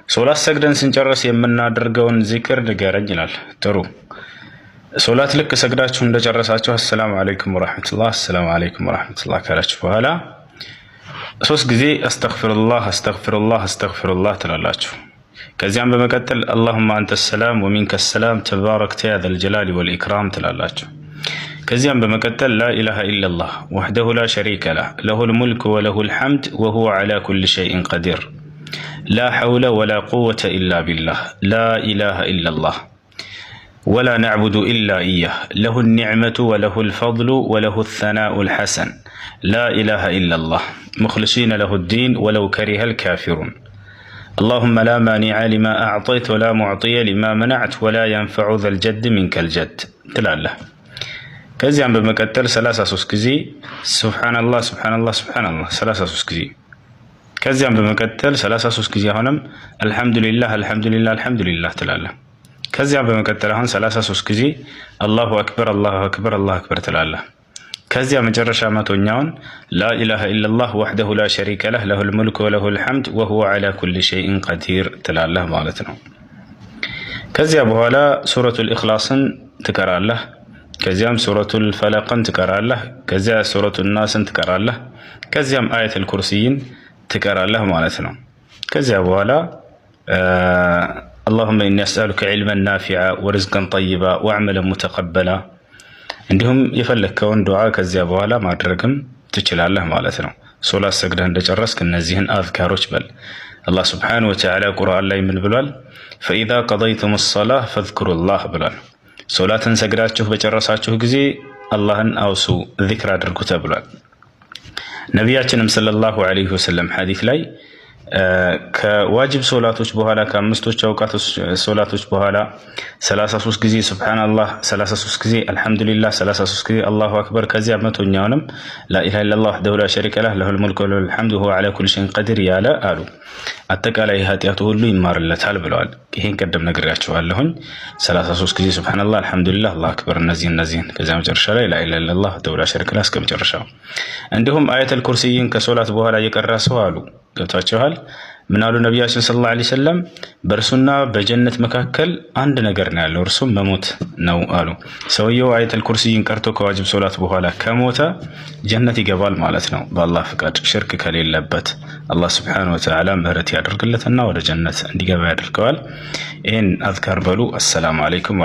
ሶላት ሰግደን ስንጨርስ የምናደርገውን ዚክር ንገረኝ ይላል። ጥሩ ሶላት ልክ ሰግዳችሁ እንደጨረሳችሁ አሰላሙ አለይኩም ወራህመቱላህ አሰላሙ አለይኩም ወራህመቱላህ ካላችሁ በኋላ 3 ጊዜ አስተግፊሩላህ አስተግፊሩላህ አስተግፊሩላህ ትላላችሁ። ከዚያም በመቀጠል አላሁመ አንተ ሰላም ወሚንከ ሰላም ተባረክተ ያ ዘል ጀላሊ ወል ኢክራም ትላላችሁ። ከዚያም በመቀጠል ላ ኢላሃ ኢለላህ ወህደሁ ላ ሸሪከ ለህ ለሁል ሙልክ ወለሁል ሐምድ ወሁወ ዐላ ኩሊ ሸይኢን ቀዲር ላ ሐውለ ወላ ቁወተ ኢላ ቢላህ ላ ኢላሃ ኢለላህ ወላ ነዕቡዱ ኢላ ኢያህ ለሁል ኒዕመቱ ወለሁል ፈድሉ ወለሁል ሰናኡል ሐሰን ላ ኢላሃ ኢለላህ ሙኽሊሲነ ለሁድ ዲን ወለው ከሪሀል ካፊሩን اللهم لا مانع لما أعطيت ولا معطي لما منعت ولا ينفع ذا الجد منك الجد تلاله. كزيان بمكتل 33 ጊዜ ሱብሃንአላህ ሱብሃንአላህ ሱብሃንአላህ 33 ጊዜ ከዚያም በመቀጠል 33 ጊዜ አሁንም አልহামዱሊላህ አልহামዱሊላህ አልহামዱሊላህ ትላለህ። ከዚያም በመቀጠል አሁን 33 ጊዜ አላሁ አክበር አላሁ አክበር አላሁ አክበር ትላለህ። ከዚያ መጨረሻ መቶኛውን ላ ኢላሃ ኢለላህ ወህደሁ ላ ሸሪከ ለህ ለሁል ሙልክ ወለሁል ሐምድ ወሁወ ዐላ ኩሊ ሸይኢን ቀዲር ትላለህ ማለት ነው። ከዚያ በኋላ ሱረቱል ኢኽላስን ትቀራለህ። ከዚያም ሱረቱል ፈለቅን ትቀራለህ። ከዚያ ሱረቱን ናስን ትቀራለህ። ከዚያም አየቱል ኩርሲይን ትቀራለህ ማለት ነው። ከዚያ በኋላ اللهم إني أسألك علما نافعا ورزقا طيبا وعملا متقبلا እንዲሁም የፈለከውን ዱዓ ከዚያ በኋላ ማድረግም ትችላለህ ማለት ነው። ሶላት ሰግደህ እንደጨረስክ እነዚህን አዝካሮች በል። አላህ ሱብሓነሁ ወተዓላ ቁርአን ላይ ምን ብሏል? ፈኢዛ ቀደይቱም ሰላህ ፈዝኩሩላህ ብሏል። ሶላትን ሰግዳችሁ በጨረሳችሁ ጊዜ አላህን አውሱ ዚክር አድርጉ ተብሏል። ነቢያችንም ሰለላሁ ዐለይሂ ወሰለም ሐዲስ ላይ ከዋጅብ ሶላቶች በኋላ ከአምስቶች አውቃቶች ሶላቶች በኋላ 33 ጊዜ ሱብሃንአላህ 33 ጊዜ አልহামዱሊላህ 33 ጊዜ አላሁ አክበር ከዚያ መቶኛውንም ላ ኢላሃ ኢለላህ ወህደሁ ላ ሸሪከ ለህ ለሁል ሙልክ ወለሁል ሐምድ ወሁወ ዐላ ኩሊ ሸይኢን ቀዲር ያለ አሉ አጠቃላይ ኃጢአቱ ሁሉ ይማርለታል ብለዋል። ይሄን ቀደም ነግሬያችኋለሁኝ። 33 ጊዜ ሱብሃንአላህ አልহামዱሊላህ አላሁ አክበር እነዚህን ከዚያ መጨረሻ ላይ ላ ኢላሃ ኢለላህ ወህደሁ ላ ሸሪከ ለህ እስከ መጨረሻው። እንዲሁም አየቱል ኩርሲይን ከሶላት በኋላ የቀራ ሰው አሉ ገብታችኋል። ምን አሉ ነቢያችን ሰለላሁ ዐለይሂ ወሰለም? በእርሱና በጀነት መካከል አንድ ነገር ነው ያለው እርሱም መሞት ነው አሉ። ሰውየው አየቱል ኩርሲይን ቀርቶ ከዋጅብ ሶላት በኋላ ከሞተ ጀነት ይገባል ማለት ነው በአላህ ፍቃድ ሽርክ ከሌለበት። አላህ ሱብሓነሁ ወተዓላ ምህረት ያደርግለትና ወደ ጀነት እንዲገባ ያደርገዋል። ይህን አዝካር በሉ። አሰላሙ አለይኩም